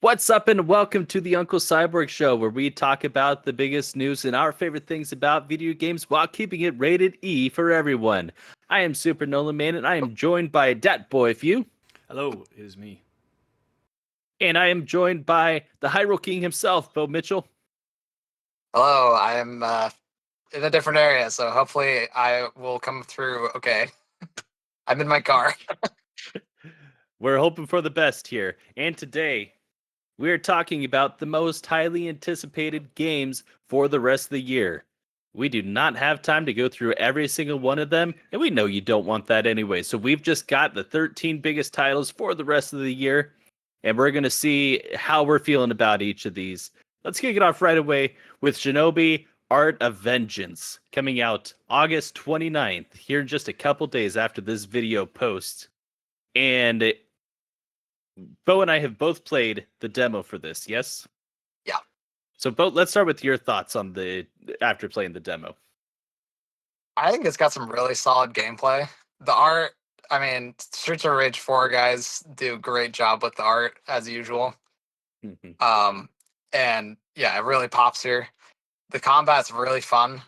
What's up, and welcome to the Uncle Cyborg Show, where we talk about the biggest news and our favorite things about video games while keeping it rated E for everyone. I am Super Nolan Man, and I am joined by Dat Boy Few. Hello, it is me. And I am joined by the Hyrule King himself, Bo Mitchell. Hello, I'm in a different area, so hopefully I will come through okay. I'm in my car. We're hoping for the best here. And today, we're talking about the most highly anticipated games for the rest of the year. We do not have time to go through every single one of them, and we know you don't want that anyway. So we've just got the 13 biggest titles for the rest of the year, and we're going to see how we're feeling about each of these. Let's kick it off right away with Shinobi Art of Vengeance, coming out August 29th, here in just a couple days after this video posts. And Bo and I have both played the demo for this, yes? Yeah. So, Bo, let's start with your thoughts on after playing the demo. I think it's got some really solid gameplay. The art, I mean, Streets of Rage 4 guys do a great job with the art as usual. And yeah, it really pops here. The combat's really fun,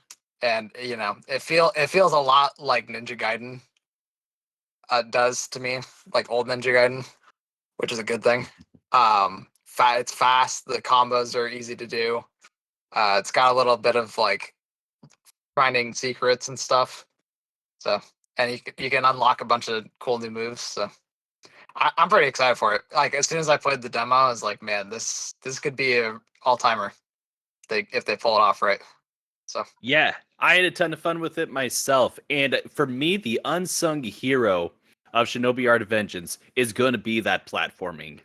and it feels a lot like Ninja Gaiden does to me, like old Ninja Gaiden, which is a good thing. It's fast. The combos are easy to do. It's got a little bit of like finding secrets and stuff. So, and you can unlock a bunch of cool new moves. So, I'm pretty excited for it. Like as soon as I played the demo, I was like, man, this could be a all timer. If they pull it off right. So yeah, I had a ton of fun with it myself, and for me, the unsung hero of Shinobi Art of Vengeance is going to be that platforming.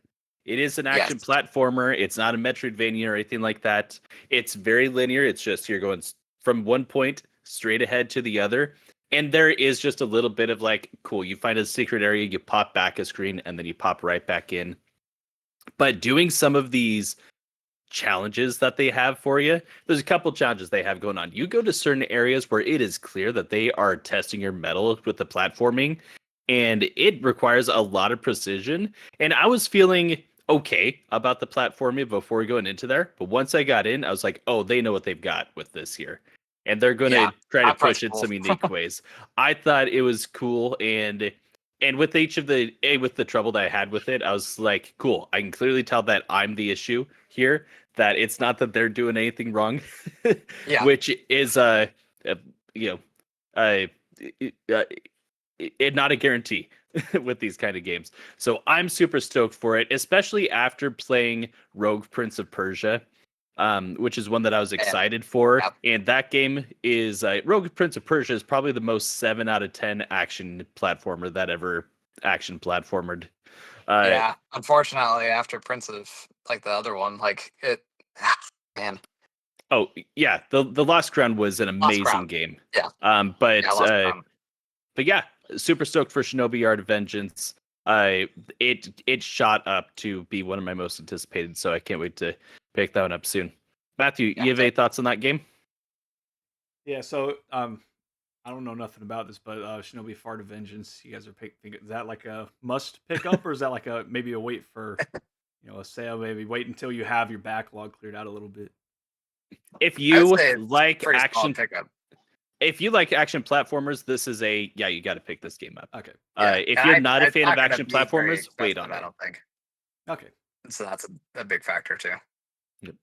It is an action platformer. It's not a Metroidvania or anything like that. It's very linear. It's just you're going from one point straight ahead to the other. And there is just a little bit of like, cool, you find a secret area, you pop back a screen, and then you pop right back in. But doing some of these challenges that they have for you, there's a couple challenges they have going on. You go to certain areas where it is clear that they are testing your mettle with the platforming, and it requires a lot of precision. And I was feeling okay about the platforming before going into there, but once I got in, I was like, oh, they know what they've got with this here, and they're going to try to push it some unique ways. I thought it was cool, and with with the trouble that I had with it, I was like, cool, I can clearly tell that I'm the issue here, that it's not that they're doing anything wrong, which is not a guarantee with these kind of games. So I'm super stoked for it, especially after playing Rogue Prince of Persia, which is one that I was excited for. Yep. And that game is Rogue Prince of Persia is probably the most 7 out of 10 action platformer that ever action platformered. Unfortunately, after Prince of like the other one, like it, man. Oh yeah, the Lost Crown was an amazing game. Yeah. But yeah, super stoked for Shinobi Art of Vengeance. It shot up to be one of my most anticipated, so I can't wait to pick that one up soon. Matthew, you have any thoughts on that game? Yeah, so I don't know nothing about this, but Shinobi Art of Vengeance, you guys are is that like a must pick up, or is that like maybe a wait for a sale? Maybe wait until you have your backlog cleared out a little bit. If you like action pickup. If you like action platformers, this is you got to pick this game up. Okay. If you're not a fan of action platformers, wait on it. I don't think. Okay. So that's a big factor too. Yep.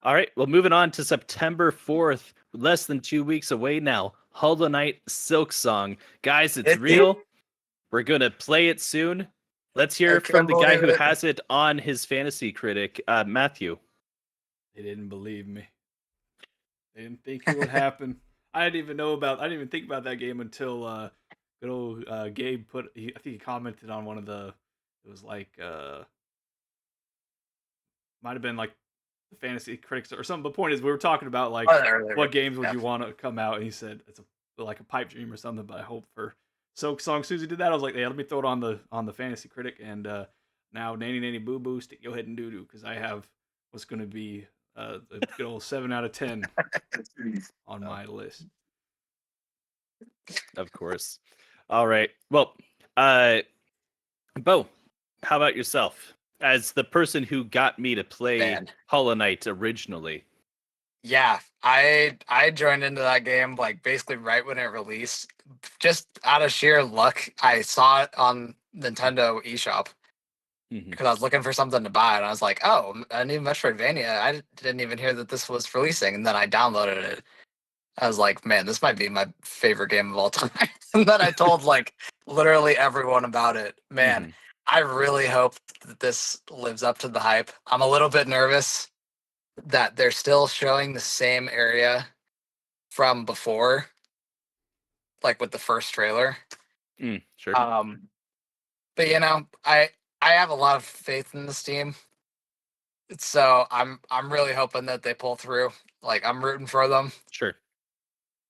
All right. Well, moving on to September 4th, less than 2 weeks away now. Hollow Knight Silk Song. Guys, it's real. We're going to play it soon. Let's hear from the guy who has it on his fantasy critic, Matthew. They didn't believe me. They didn't think it would happen. I didn't even think about that game until good old Gabe I think he commented on one of it was like might have been like the fantasy critics or something. The point is we were talking about like what games would you want to come out, and he said it's like a pipe dream or something, but I hope for Silk Song. Susie did that. I was like, yeah, let me throw it on the fantasy critic, and now nanny boo boo, stick your head in doo doo, because I have what's going to be a good old 7 out of 10 on my list. Of course. All right. Well, Bo, how about yourself? as the person who got me to play Hollow Knight originally. Yeah, I joined into that game like basically right when it released. Just out of sheer luck, I saw it on Nintendo eShop because I was looking for something to buy, and I was like, "Oh, a new Metroidvania! I didn't even hear that this was releasing." And then I downloaded it. I was like, "Man, this might be my favorite game of all time." And then I told like literally everyone about it. Man, I really hope that this lives up to the hype. I'm a little bit nervous that they're still showing the same area from before, like with the first trailer. Sure. But you know, I have a lot of faith in this team, so I'm really hoping that they pull through. Like I'm rooting for them. Sure.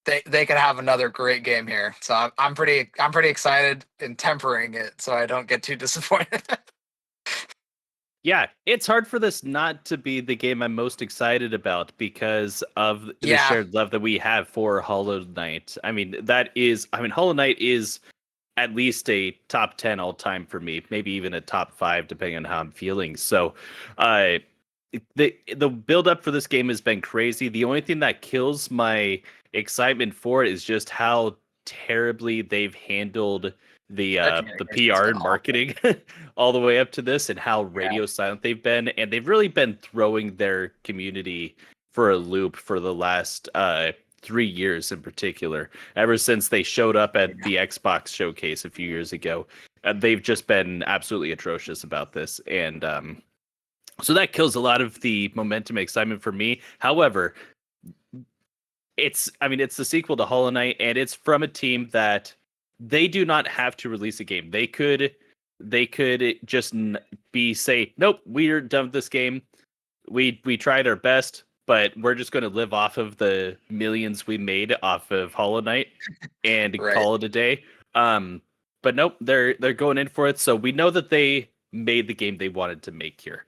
They could have another great game here, so I'm pretty excited and tempering it so I don't get too disappointed. Yeah, it's hard for this not to be the game I'm most excited about because of the shared love that we have for Hollow Knight. I mean, Hollow Knight is at least a top 10 all time for me, maybe even a top 5, depending on how I'm feeling. So, the build up for this game has been crazy. The only thing that kills my excitement for it is just how terribly they've handled the PR and marketing all the way up to this, and how radio silent they've been, and they've really been throwing their community for a loop for the last 3 years in particular. Ever since they showed up at the Xbox showcase a few years ago, they've just been absolutely atrocious about this, and so that kills a lot of the momentum and excitement for me. However, it's the sequel to Hollow Knight, and it's from a team that they do not have to release a game. They could just say, nope, we're done with this game. We tried our best, but we're just going to live off of the millions we made off of Hollow Knight and call it a day. But nope, they're going in for it. So we know that they made the game they wanted to make here.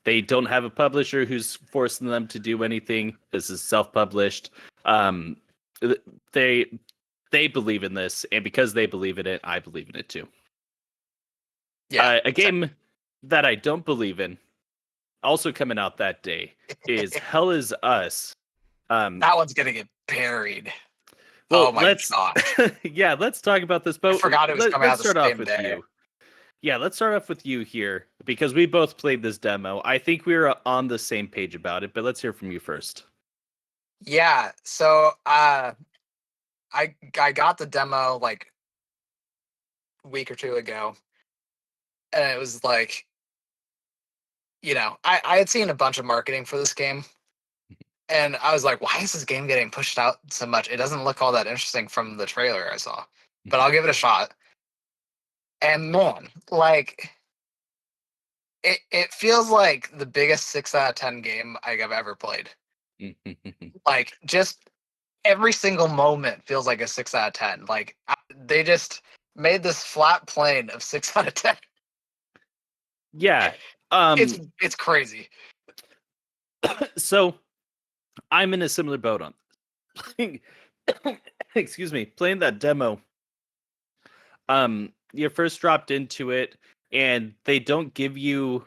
They don't have a publisher who's forcing them to do anything. This is self-published. They believe in this, and because they believe in it, I believe in it too. Yeah, a game that I don't believe in, also coming out that day, is Hell Is Us. That one's gonna get buried. Well, oh my god! Yeah, let's talk about this. But I forgot it was coming out the same day. Yeah, let's start off with you here because we both played this demo. I think we were on the same page about it, but let's hear from you first. Yeah, so I got the demo like a week or two ago, and it was like, you know, I had seen a bunch of marketing for this game, and I was like, why is this game getting pushed out so much? It doesn't look all that interesting from the trailer I saw, but I'll give it a shot. And man, like, it feels like the biggest 6 out of 10 game I've ever played. Like, just every single moment feels like a 6 out of 10. Like, they just made this flat plane of 6 out of 10. Yeah. It's crazy. So, I'm in a similar boat on this. Excuse me, playing that demo. You first dropped into it, and they don't give you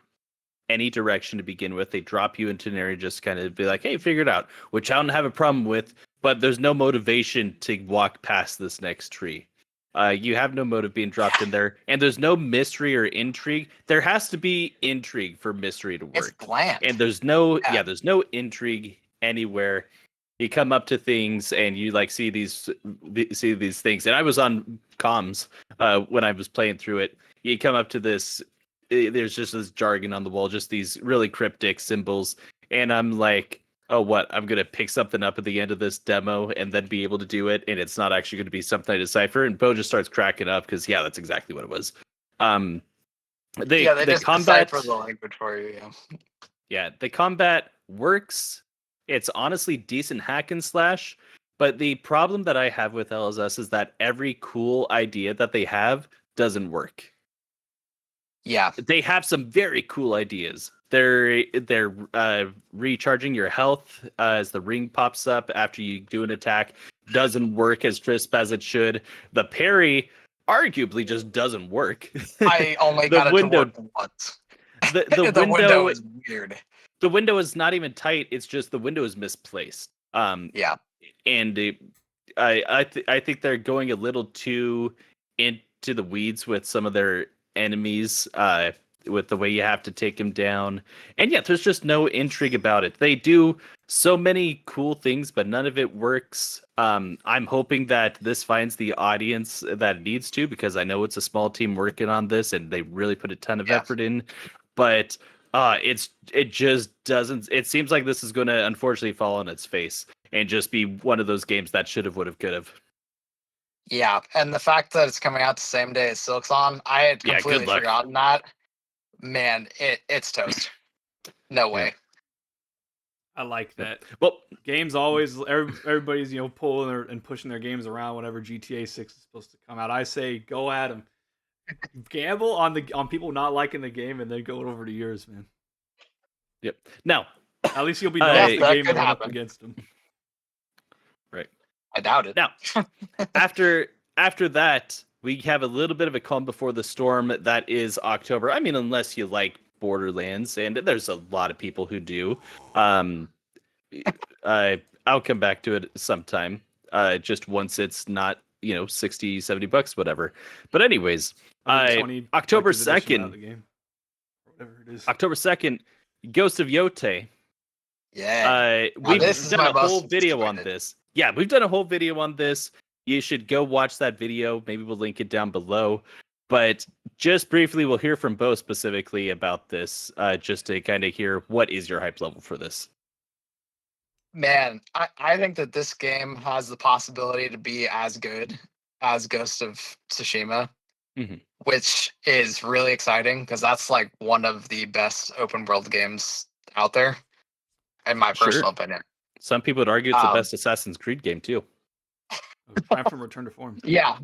any direction to begin with. They drop you into an area, just kind of be like, hey, figure it out, which I don't have a problem with, but there's no motivation to walk past this next tree. You have no motive being dropped in there, and there's no mystery or intrigue. There has to be intrigue for mystery to work. It's bland. And there's no intrigue anywhere. You come up to things and you like see these things. And I was on comms when I was playing through it. You come up to this, there's just this jargon on the wall, just these really cryptic symbols. And I'm like, oh, what? I'm going to pick something up at the end of this demo and then be able to do it. And it's not actually going to be something I decipher. And Bo just starts cracking up because, yeah, that's exactly what it was. They just decipher the language for you. Yeah, the combat works. It's honestly decent hack and slash, but the problem that I have with LSS is that every cool idea that they have doesn't work. Yeah, they have some very cool ideas. They're recharging your health as the ring pops up after you do an attack. Doesn't work as crisp as it should. The parry arguably just doesn't work. I only got it to work once. the window is weird. The window is not even tight. It's just the window is misplaced. Yeah, and I think they're going a little too into the weeds with some of their enemies. With the way you have to take them down, and yeah, there's just no intrigue about it. They do so many cool things, but none of it works. I'm hoping that this finds the audience that it needs to, because I know it's a small team working on this, and they really put a ton of effort in. But it just doesn't. It seems like this is going to unfortunately fall on its face and just be one of those games that should have, would have, could have. Yeah, and the fact that it's coming out the same day as Silksong, I had completely forgotten that. Man, it's toast. No way. I like that. Well, games always everybody's pulling and pushing their games around whenever GTA 6 is supposed to come out. I say go at them. Gamble on people not liking the game, and then go over to yours, man. Yep. Now, at least you'll be done with the game and went up against them. Right. I doubt it. Now, after that, we have a little bit of a calm before the storm. That is October. I mean, unless you like Borderlands, and there's a lot of people who do. I'll come back to it sometime. Just once it's not, $60-$70, whatever. But anyways, October 2nd. October 2nd, Ghost of Yote. Yeah. We've done a whole video on this. Yeah, we've done a whole video on this. You should go watch that video. Maybe we'll link it down below. But just briefly, we'll hear from Bo specifically about this, just to kind of hear what is your hype level for this. Man, I think that this game has the possibility to be as good as Ghost of Tsushima, which is really exciting because that's like one of the best open world games out there, in my personal opinion. Some people would argue it's the best Assassin's Creed game too. Time for Return to Form. Yeah.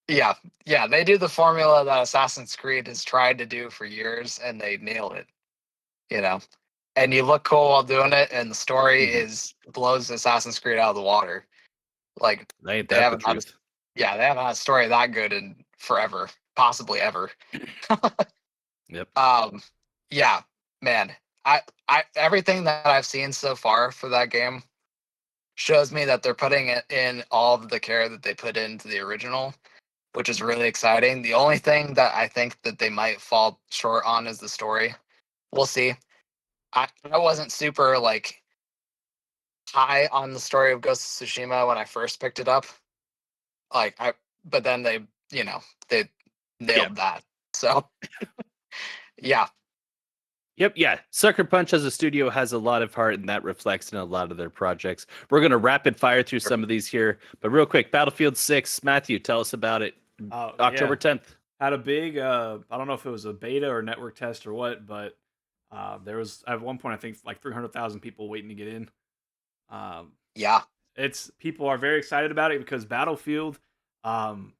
They do the formula that Assassin's Creed has tried to do for years, and they nailed it. And you look cool while doing it, and the story blows Assassin's Creed out of the water. Like they haven't had a story that good in forever, possibly ever. Yep. Yeah, man. I everything that I've seen so far for that game shows me that they're putting it in all of the care that they put into the original, which is really exciting. The only thing that I think that they might fall short on is the story. We'll see. I wasn't super high on the story of Ghost of Tsushima when I first picked it up. But then they nailed that. So yeah. Yep, yeah. Sucker Punch as a studio has a lot of heart, and that reflects in a lot of their projects. We're going to rapid fire through some of these here, but real quick, Battlefield 6, Matthew, tell us about it. October 10th. Had a big, I don't know if it was a beta or network test or what, but there was, at one point, I think, like 300,000 people waiting to get in. Yeah. People are very excited about it because Battlefield, from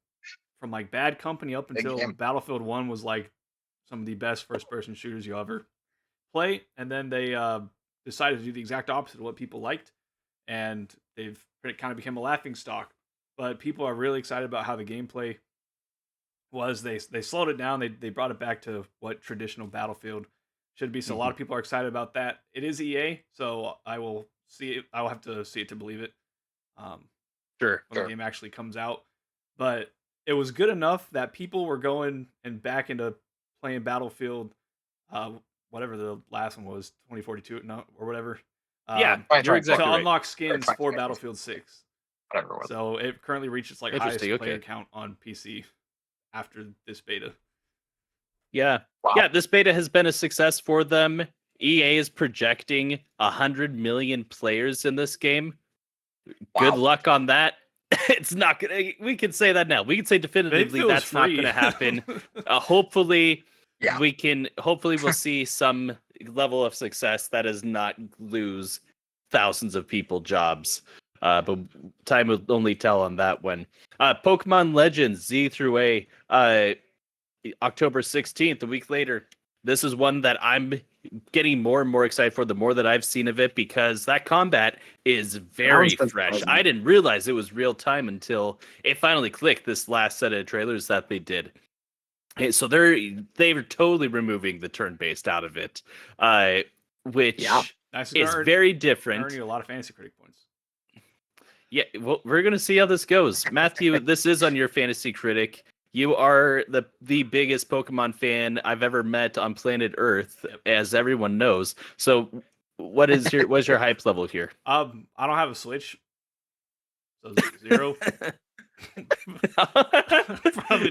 Bad Company up until Battlefield 1 was some of the best first-person shooters you'll ever play, and then they decided to do the exact opposite of what people liked, and it kind of became a laughing stock. But people are really excited about how the gameplay was. They slowed it down. They brought it back to what traditional Battlefield should be. So a lot of people are excited about that. It is EA, so I will see it. I will have to see it to believe it. When the game actually comes out. But it was good enough that people were going and back into playing Battlefield, whatever the last one was, 2042 or whatever. You're exactly to right. unlock skins for Battlefield 6. Whatever it was. So it currently reached its highest player count on PC after this beta. Yeah. Wow. Yeah, this beta has been a success for them. EA is projecting 100 million players in this game. Wow. Good luck on that. It's not gonna. We can say that now. We can say definitively that's not going to happen. Hopefully, we'll see some level of success that does not lose thousands of people jobs. But time will only tell on that one. Pokemon Legends Z through A, October 16th, a week later. This is one that I'm getting more and more excited for the more that I've seen of it, because that combat is very fresh. I didn't realize it was real time until it finally clicked this last set of trailers that they did. So they're totally removing the turn-based out of it, which is very different. Earn you a lot of fantasy critic points. Yeah, well, we're gonna see how this goes. Matthew, this is on your fantasy critic. You are the biggest Pokemon fan I've ever met on planet Earth, as everyone knows. So, what's your hype level here? I don't have a Switch, so 0.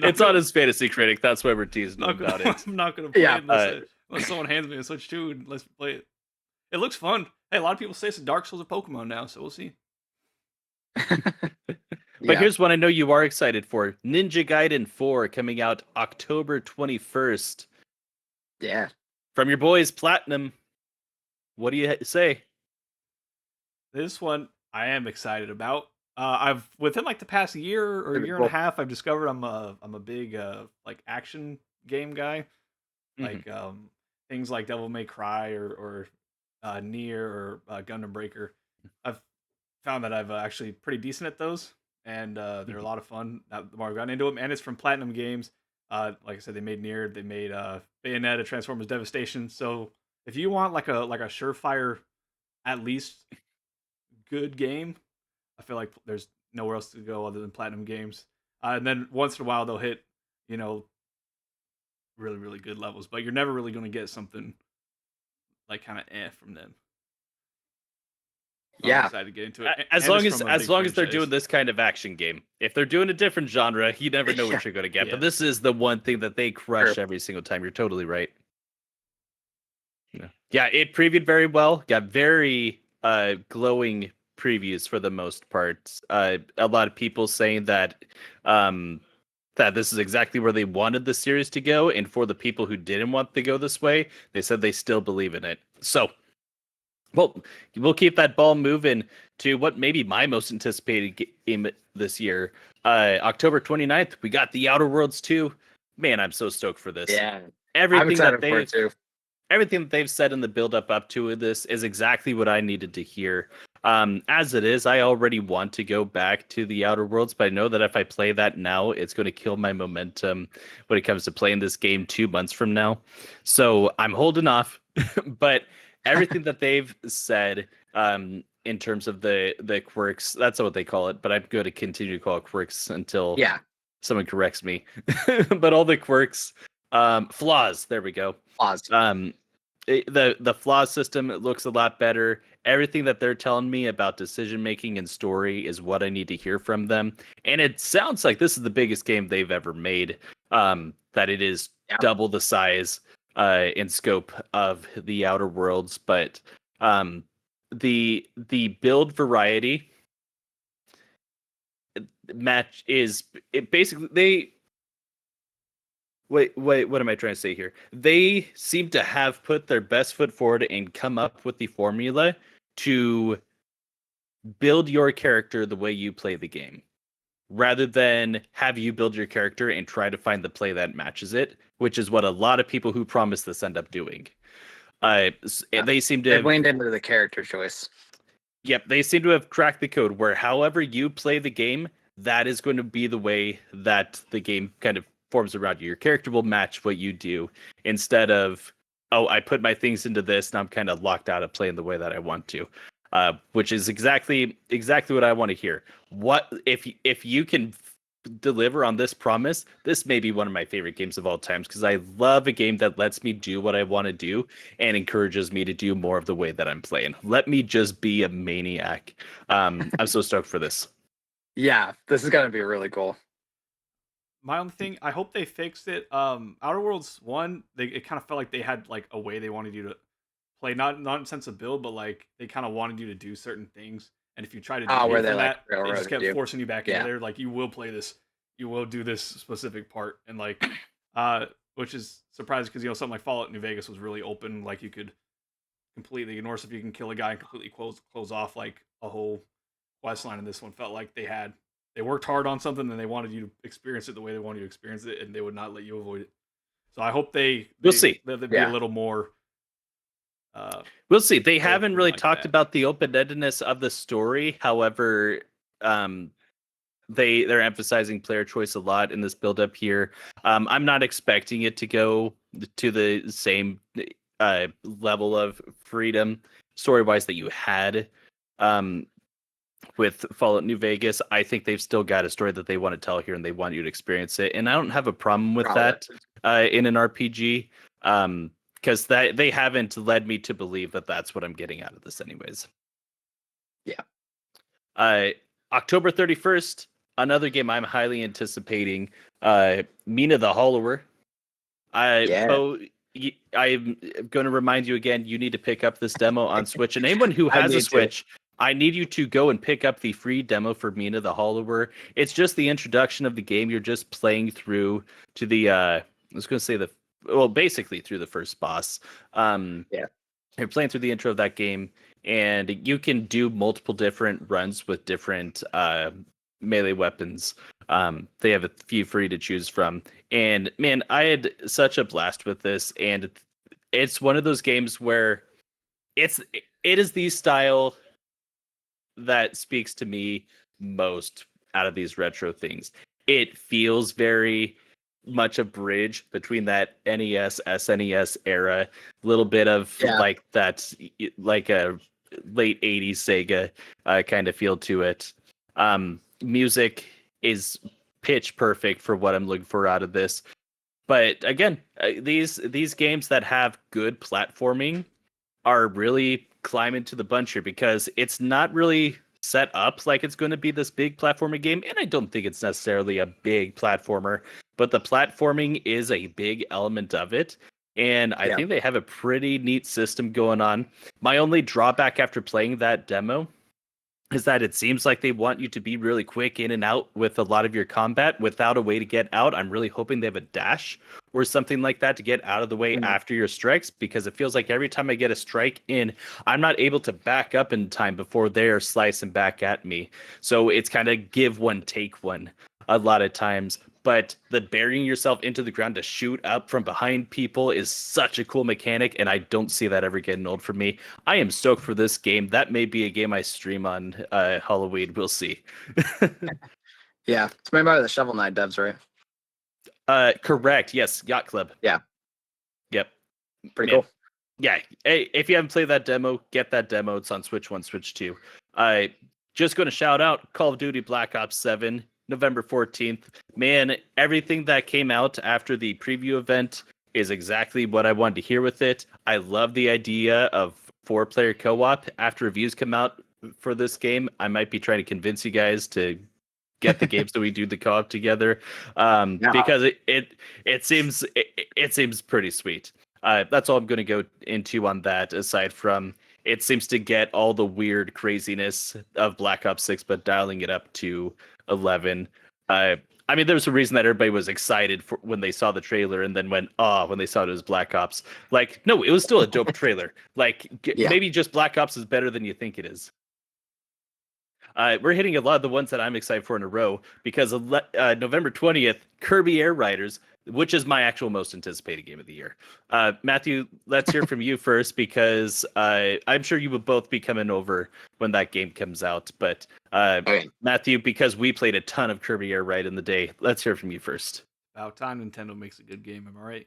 It's on his fantasy critic. That's why we're teasing him about it. I'm not gonna play it unless someone hands me a Switch 2 and let's play it. It looks fun. Hey, a lot of people say it's a Dark Souls of Pokemon now, so we'll see. But here's one I know you are excited for: Ninja Gaiden 4 coming out October 21st. Yeah, from your boys Platinum. What do you say? This one I am excited about. I've within like the past year or year and a half, I've discovered I'm a big like action game guy. Like things like Devil May Cry or Nier or Gundam Breaker. I've found that I've actually pretty decent at those, and they're a lot of fun. The more I've gotten into them, and it's from Platinum Games. Like I said, they made Nier, they made Bayonetta, Transformers Devastation. So if you want like a surefire, at least good game, I feel like there's nowhere else to go other than Platinum Games. And then once in a while they'll hit, really, really good levels, but you're never really going to get something like kind of from them. I'm excited to get into it. As long as they're doing this kind of action game. If they're doing a different genre, you never know what you're going to get. But this is the one thing that they crush every single time. You're totally right. Yeah, it previewed very well. Got very glowing previews for the most part. A lot of people saying that that this is exactly where they wanted the series to go, and for the people who didn't want to go this way, they said they still believe in it. So, well, we'll keep that ball moving to what may be my most anticipated game this year. October 29th, we got The Outer Worlds 2. Man, I'm so stoked for this. Yeah, I'm excited for it too. Everything that they've said in the build-up up to this is exactly what I needed to hear. As it is, I already want to go back to The Outer Worlds, but I know that if I play that now, it's going to kill my momentum when it comes to playing this game 2 months from now. So I'm holding off, but everything that they've said in terms of the quirks, that's what they call it, but I'm going to continue to call it quirks until someone corrects me. But all the quirks, flaws, there we go. Flaws. The flaws system, it looks a lot better. Everything that they're telling me about decision making and story is what I need to hear from them. And it sounds like this is the biggest game they've ever made. That it is double the size and scope of The Outer Worlds, but the build variety match is it basically they. Wait, what am I trying to say here? They seem to have put their best foot forward and come up with the formula to build your character the way you play the game, rather than have you build your character and try to find the play that matches it, which is what a lot of people who promise this end up doing. They seem to have leaned into the character choice. Yep, they seem to have cracked the code where however you play the game, that is going to be the way that the game kind of forms around you. Your character will match what you do instead of, oh, I put my things into this and I'm kind of locked out of playing the way that I want to, which is exactly what I want to hear. What if you can deliver on this promise? This may be one of my favorite games of all times because I love a game that lets me do what I want to do and encourages me to do more of the way that I'm playing. Let me just be a maniac. I'm so stoked for this. Yeah, this is gonna be really cool. My only thing, I hope they fixed it. Outer Worlds 1, it kind of felt like they had like a way they wanted you to play, not in sense of build, but like they kind of wanted you to do certain things. And if you try to do where they that, they just kept forcing you back in there. Like you will play this, you will do this specific part, and like, which is surprising because something like Fallout New Vegas was really open. Like you could completely ignore stuff. You can kill a guy and completely close off like a whole quest line. And this one felt like they worked hard on something and they wanted you to experience it the way they wanted you to experience it, and they would not let you avoid it. So I hope we'll see. They'll be a little more. We'll see. They haven't really talked about the open-endedness of the story. However, they're emphasizing player choice a lot in this build up here. I'm not expecting it to go to the same level of freedom story wise that you had with Fallout New Vegas. I think they've still got a story that they want to tell here, and they want you to experience it. And I don't have a problem with that in an RPG, because they haven't led me to believe that that's what I'm getting out of this, anyways. Yeah. October 31st, another game I'm highly anticipating. Mina the Hollower. Bo, I'm going to remind you again, you need to pick up this demo on Switch. And anyone who has a Switch, I need you to go and pick up the free demo for Mina the Hollower. It's just the introduction of the game. You're just playing through to the, I was going to say basically through the first boss. You're playing through the intro of that game, and you can do multiple different runs with different melee weapons. They have a few free to choose from. And man, I had such a blast with this, and it's one of those games where it is the style that speaks to me most out of these retro things. It feels very much a bridge between that NES, SNES era, a little bit of like that, like a late 80s Sega kind of feel to it. Music is pitch perfect for what I'm looking for out of this. But again, these games that have good platforming are really climbing to the bunch here, because it's not really set up like it's going to be this big platforming game, and I don't think it's necessarily a big platformer, but the platforming is a big element of it, and I think they have a pretty neat system going on. My only drawback after playing that demo is that it seems like they want you to be really quick in and out with a lot of your combat without a way to get out. I'm really hoping they have a dash or something like that to get out of the way after your strikes, because it feels like every time I get a strike in, I'm not able to back up in time before they're slicing back at me. So it's kind of give one, take one a lot of times. But the burying yourself into the ground to shoot up from behind people is such a cool mechanic, and I don't see that ever getting old for me. I am stoked for this game. That may be a game I stream on Halloween. We'll see. Yeah, it's made by the Shovel Knight devs, right? Correct. Yes, Yacht Club. Yeah. Yep. Pretty cool. Yeah. Hey, if you haven't played that demo, get that demo. It's on Switch 1, Switch 2. Just going to shout out Call of Duty Black Ops 7. November 14th. Man, everything that came out after the preview event is exactly what I wanted to hear with it. I love the idea of 4-player co-op. After reviews come out for this game, I might be trying to convince you guys to get the game so we do the co-op together, because it seems pretty sweet. That's all I'm going to go into on that, aside from it seems to get all the weird craziness of Black Ops 6, but dialing it up to 11. I mean, there's a reason that everybody was excited for when they saw the trailer, and then when they saw it was Black Ops. Like, no, it was still a dope trailer. Like, maybe just Black Ops is better than you think it is. We're hitting a lot of the ones that I'm excited for in a row, because November 20th, Kirby Air Riders, which is my actual most anticipated game of the year. Matthew, let's hear from you first, because I'm sure you will both be coming over when that game comes out. But Matthew, because we played a ton of Kirby Air Ride in the day, let's hear from you first. About time Nintendo makes a good game, am I right?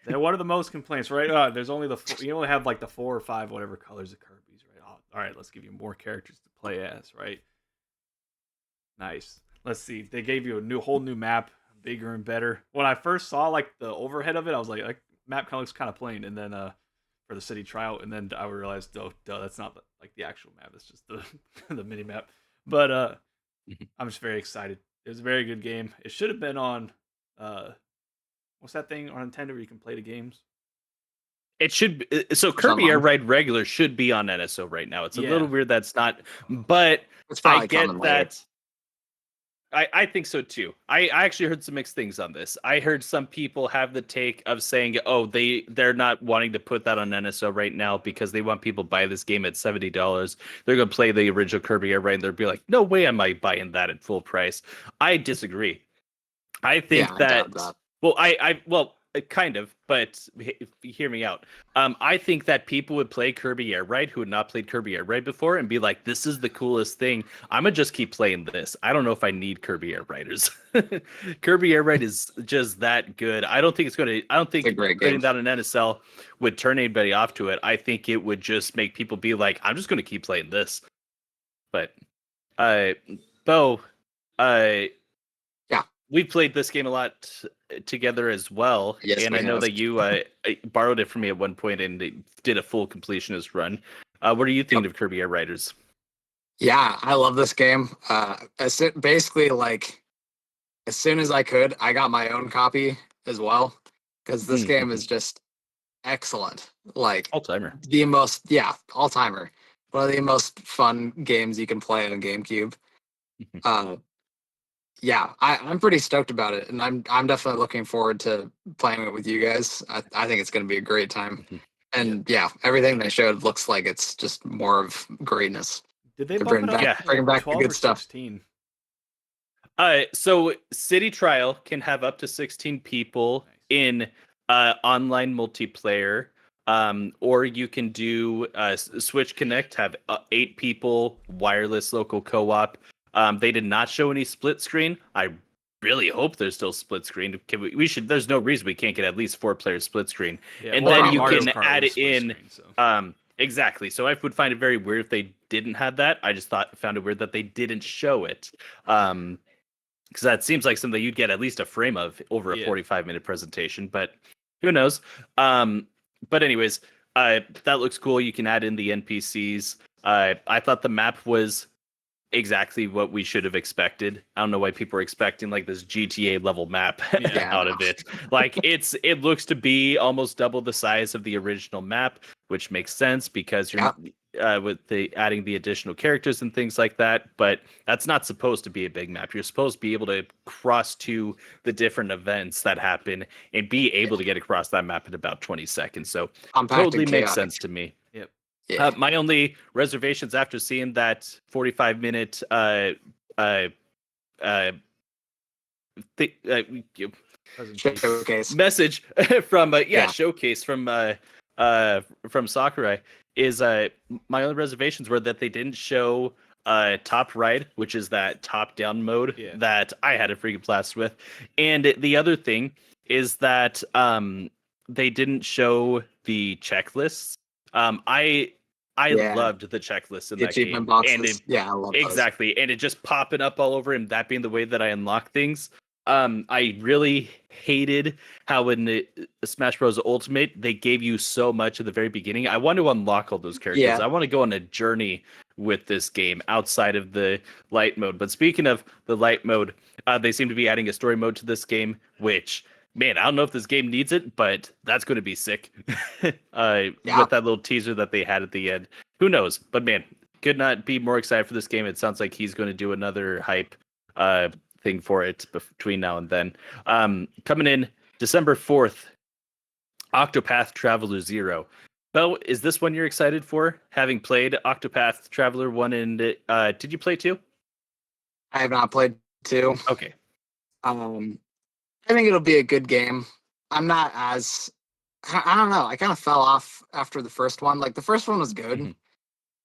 What are the most complaints, right? There's only you only have like the 4 or 5 whatever colors of Kirby's, right? All right, let's give you more characters to play as, right? Nice. Let's see. They gave you a whole new map, bigger and better. When I first saw like the overhead of it, I was like map kind of looks kind of plain. And then for the city tryout, and then I realized, that's not like the actual map. It's just the the mini map. But I'm just very excited. It was a very good game. It should have been on what's that thing on Nintendo where you can play the games? It should. So Kirby Air Ride Regular should be on NSO right now. It's a little weird that's not, but I get that. I think so too. I actually heard some mixed things on this. I heard some people have the take of saying, oh, they're not wanting to put that on NSO right now because they want people to buy this game at $70. They're going to play the original Kirby Air Ride, and they'll be like, no way am I buying that at full price. I disagree. I think that. Well, kind of, but hear me out. I think that people would play Kirby Air Ride who had not played Kirby Air Ride before and be like, "This is the coolest thing. I'm gonna just keep playing this. I don't know if I need Kirby Air Riders." Kirby Air Ride is just that good. I don't think it's gonna. I don't think putting that on NSL would turn anybody off to it. I think it would just make people be like, "I'm just gonna keep playing this." But, Bo, yeah, we played this game a lot together as well, yes, and I know that you borrowed it from me at one point and did a full completionist run. What do you think of Kirby Air Riders? Yeah, I love this game. Basically, like as soon as I could, I got my own copy as well because this game is just excellent. Like All timer. All timer. One of the most fun games you can play on GameCube. Yeah, I'm pretty stoked about it, and I'm definitely looking forward to playing it with you guys. I think it's going to be a great time, and everything they showed looks like it's just more of greatness. Did they bring back the good stuff? 16? So City Trial can have up to 16 people in online multiplayer, or you can do Switch Connect, have 8 people, wireless local co-op. They did not show any split screen. I really hope there's still split screen. We should. There's no reason we can't get at least 4 player split screen, and then you can add in. Exactly. So I would find it very weird if they didn't have that. I just found it weird that they didn't show it. Because that seems like something you'd get at least a frame of over a 45-minute presentation, but who knows? But anyways, that looks cool. You can add in the NPCs. I thought the map was exactly what we should have expected. I don't know why people are expecting like this GTA level map out of it. Like it looks to be almost double the size of the original map, which makes sense because you're with the adding the additional characters and things like that. But that's not supposed to be a big map. You're supposed to be able to cross to the different events that happen and be able to get across that map in about 20 seconds. So totally makes sense to me. Yep. Yeah. My only reservations after seeing that 45-minute showcase message from showcase from Sakurai is my only reservations were that they didn't show top ride, which is that top down mode that I had a freaking blast with, and the other thing is that they didn't show the checklists. I loved the checklist in that game. Boxes. And I love exactly. those. And it just popping up all over him, that being the way that I unlock things. I really hated how in Smash Bros. Ultimate, they gave you so much at the very beginning. I want to unlock all those characters. Yeah. I want to go on a journey with this game outside of the light mode. But speaking of the light mode, they seem to be adding a story mode to this game, which... man, I don't know if this game needs it, but that's going to be sick. With that little teaser that they had at the end. Who knows? But man, could not be more excited for this game. It sounds like he's going to do another hype thing for it between now and then. Coming in December 4th, Octopath Traveler 0. Bo, is this one you're excited for? Having played Octopath Traveler 1 and did you play 2? I have not played 2. Okay. I think it'll be a good game. I'm not as... I don't know. I kind of fell off after the first one. Like, the first one was good,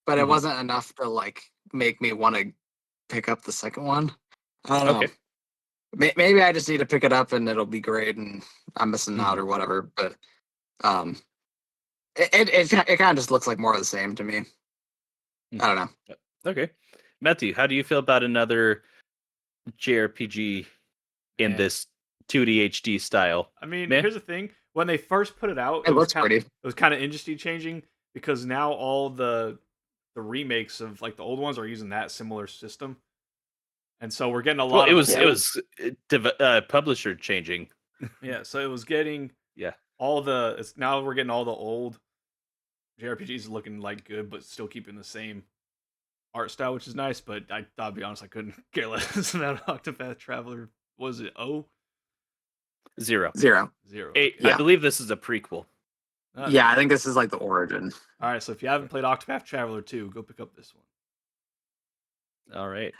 but it wasn't enough to, like, make me want to pick up the second one. I don't know. Maybe I just need to pick it up and it'll be great and I'm missing out or whatever. But it kind of just looks like more of the same to me. I don't know. Okay. Matthew, how do you feel about another JRPG in this 2D HD style? I mean, here's the thing. When they first put it out, it was pretty. It was kind of industry changing because now all the remakes of like the old ones are using that similar system, and so we're getting a lot. Well, it was publisher changing. Yeah, so it was getting now we're getting all the old JRPGs looking like good, but still keeping the same art style, which is nice. But I'll be honest, I couldn't care less about Octopath Traveler. Was it 0? Okay. I believe this is a prequel. Yeah, I think this is like the origin. All right, so if you haven't played Octopath Traveler 2, go pick up this one. All right.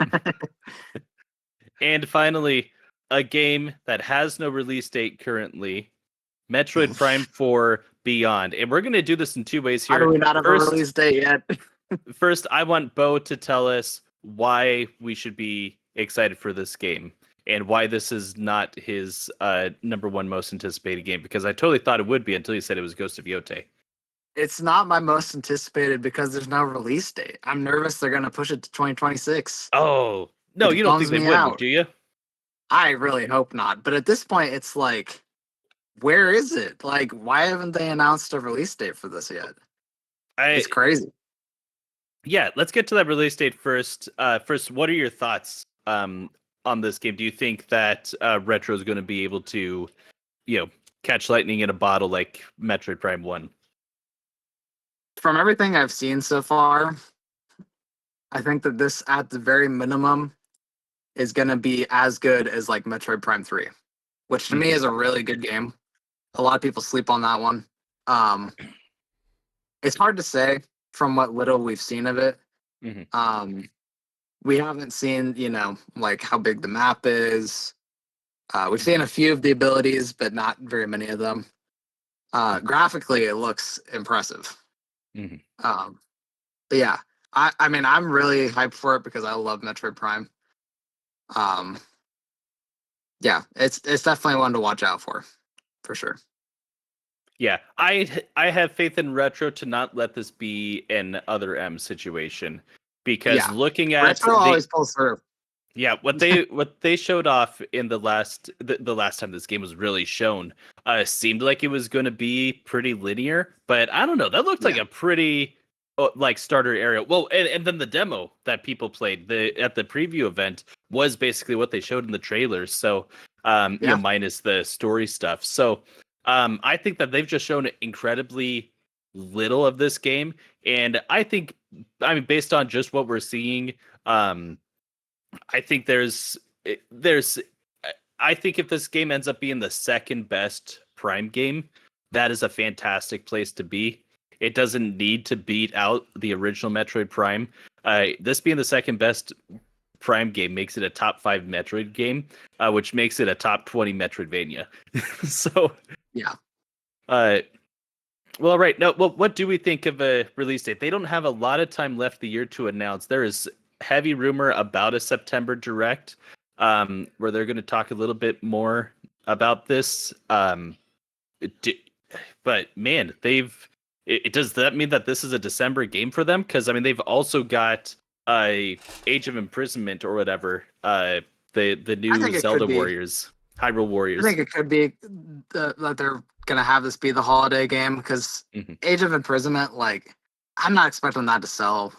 And finally, a game that has no release date currently, Metroid Prime 4 Beyond. And we're going to do this in two ways here. How do we not have a release date yet? First, I want Bo to tell us why we should be excited for this game and why this is not his number one most anticipated game, because I totally thought it would be until you said it was Ghost of Yote. It's not my most anticipated because there's no release date. I'm nervous they're going to push it to 2026. Oh, no, you don't think they would, do you? I really hope not. But at this point, it's like, where is it? Like, why haven't they announced a release date for this yet? It's crazy. Yeah, let's get to that release date first. First, what are your thoughts on this game? Do you think that Retro is going to be able to, catch lightning in a bottle like Metroid Prime 1? From everything I've seen so far, I think that this, at the very minimum, is going to be as good as like Metroid Prime 3, which to me is a really good game. A lot of people sleep on that one. It's hard to say from what little we've seen of it. We haven't seen, like how big the map is. We've seen a few of the abilities, but not very many of them. Graphically, it looks impressive. But yeah, I mean, I'm really hyped for it because I love Metroid Prime. Yeah, it's definitely one to watch out for sure. Yeah, I have faith in Retro to not let this be an Other M situation, because looking at Retro always pulls through. Yeah, what they showed off in the last time this game was really shown seemed like it was going to be pretty linear, but I don't know. That looked like a pretty like starter area. Well, and then the demo that people played at the preview event was basically what they showed in the trailers. So minus the story stuff. So I think that they've just shown incredibly little of this game, and I mean based on just what we're seeing, I think I think if this game ends up being the second best Prime game, that is a fantastic place to be. It doesn't need to beat out the original Metroid Prime. This being the second best Prime game makes it a top 5 Metroid game, which makes it a top 20 Metroidvania. So, yeah. Well, right. No, well, what do we think of a release date? They don't have a lot of time left the year to announce. There is heavy rumor about a September Direct, where they're going to talk a little bit more about this. But man, does that mean that this is a December game for them? Because I mean, they've also got Age of Imprisonment or whatever, the new Zelda Warriors, Hyrule Warriors. I think it could be that they're gonna have this be the holiday game, because Age of Imprisonment, like, I'm not expecting that to sell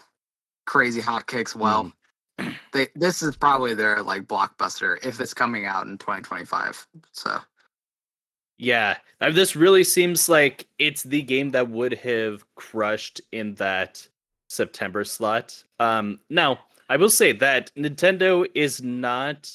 crazy hotcakes. Well, this is probably their like blockbuster if it's coming out in 2025. So yeah, this really seems like it's the game that would have crushed in that September slot. Now I will say that Nintendo is not.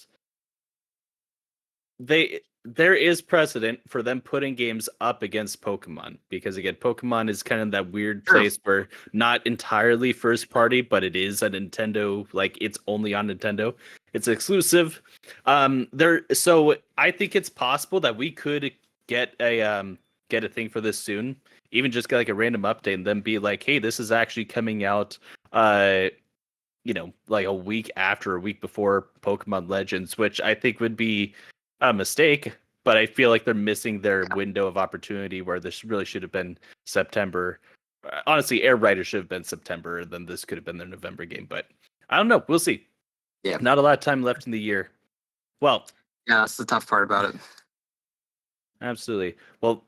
There is precedent for them putting games up against Pokemon, because again, Pokemon is kind of that weird place where not entirely first party, but it is a Nintendo, like it's only on Nintendo. It's exclusive. So I think it's possible that we could get a thing for this soon, even just get like a random update and then be like, hey, this is actually coming out like a week before Pokemon Legends, which I think would be a mistake, but I feel like they're missing their window of opportunity where this really should have been September. Honestly, Air Rider should have been September, and then this could have been their November game, but I don't know. We'll see. Yeah. Not a lot of time left in the year. Well, yeah, that's the tough part about it. Absolutely. Well,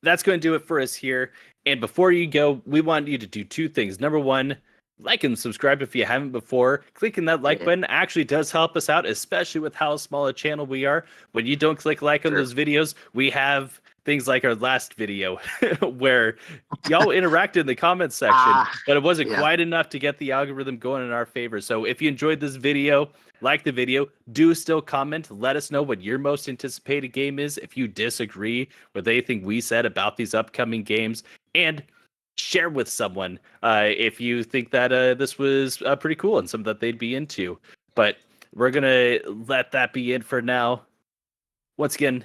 that's going to do it for us here. And before you go, we want you to do two things. Number one, like and subscribe if you haven't before. Clicking that like button actually does help us out, especially with how small a channel we are. When you don't click like on those videos, we have things like our last video where y'all interacted in the comments section, but it wasn't quite enough to get the algorithm going in our favor. So if you enjoyed this video, like the video, do still comment. Let us know what your most anticipated game is. If you disagree with anything we said about these upcoming games, and share with someone if you think that this was pretty cool and something that they'd be into. But we're going to let that be it for now. Once again,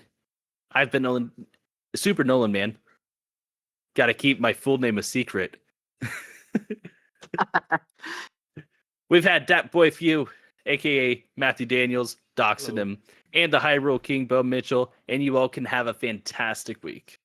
I've been Super Nolan, man. Got to keep my full name a secret. We've had Dat Boy Few, aka Matthew Daniels, doxing him, and the Hyrule King, Bo Mitchell, and you all can have a fantastic week.